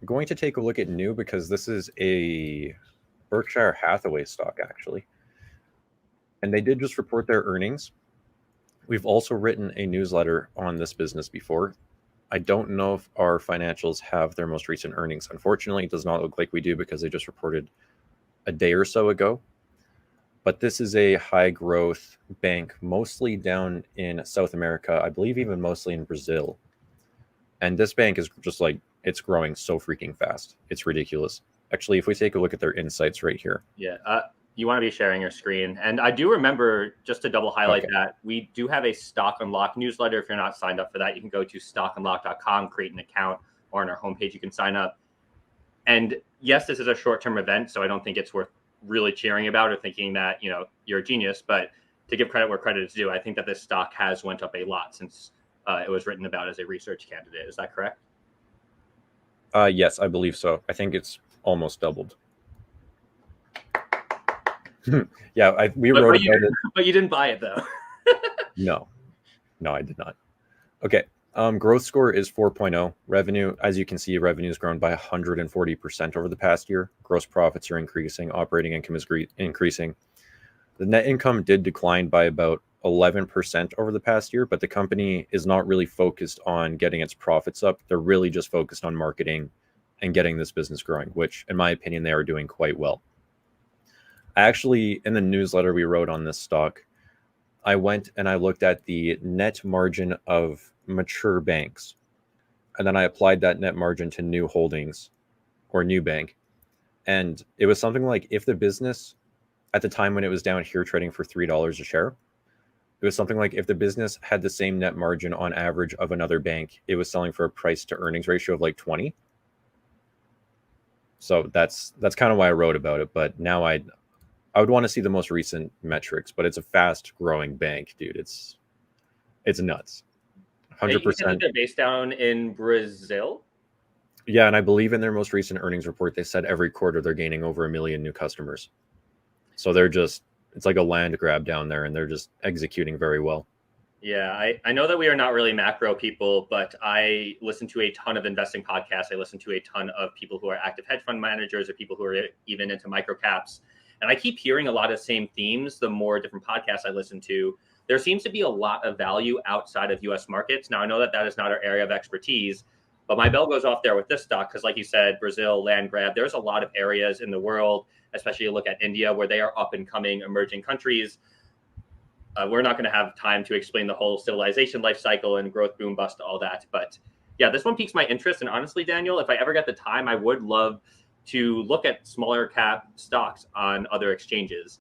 going to take a look at new because this is a Berkshire Hathaway stock, actually. And they did just report their earnings. We've also written a newsletter on this business before. I don't know if our financials have their most recent earnings. Unfortunately, it does not look like we do because they just reported a day or so ago. But this is a high growth bank, mostly down in South America, I believe even mostly in Brazil. And this bank is just like, it's growing so freaking fast. It's ridiculous. Actually, if we take a look at their insights right here. Yeah. You want to be sharing your screen. And I do remember, just to double highlight that, we do have a Stock Unlock newsletter. If you're not signed up for that, you can go to stockunlock.com, create an account, or on our homepage, you can sign up. And yes, this is a short-term event, so I don't think it's worth really cheering about or thinking that, you're a genius. But to give credit where credit is due, I think that this stock has went up a lot since it was written about as a research candidate. Is that correct? Yes, I believe so. I think it's almost doubled. Yeah, we wrote about it. But you didn't buy it, though. No, I did not. Okay. Growth score is 4.0. Revenue, as you can see, revenue has grown by 140% over the past year. Gross profits are increasing. Operating income is increasing. The net income did decline by about 11% over the past year, but the company is not really focused on getting its profits up. They're really just focused on marketing and getting this business growing, which, in my opinion, they are doing quite well. Actually, in the newsletter we wrote on this stock, I went and I looked at the net margin of mature banks. And then I applied that net margin to new holdings or new bank. And it was something like, if the business at the time when it was down here trading for $3 a share, it was something like, if the business had the same net margin on average of another bank, it was selling for a price to earnings ratio of like 20. So that's kind of why I wrote about it. But now I would want to see the most recent metrics, but it's a fast growing bank, dude. It's nuts. 100%. They're based down in Brazil. Yeah, and I believe in their most recent earnings report, they said every quarter they're gaining over 1 million new customers. So it's like a land grab down there, and they're just executing very well. Yeah, I know that we are not really macro people, but I listen to a ton of investing podcasts. I listen to a ton of people who are active hedge fund managers or people who are even into micro caps. And I keep hearing a lot of the same themes the more different podcasts I listen to. There seems to be a lot of value outside of U.S. markets. Now, I know that is not our area of expertise, but my bell goes off there with this stock because, like you said, Brazil, land grab, there's a lot of areas in the world, especially you look at India, where they are up and coming emerging countries. We're not going to have time to explain the whole civilization life cycle and growth boom bust, all that. But yeah, this one piques my interest. And honestly, Daniel, if I ever get the time, I would love to look at smaller cap stocks on other exchanges.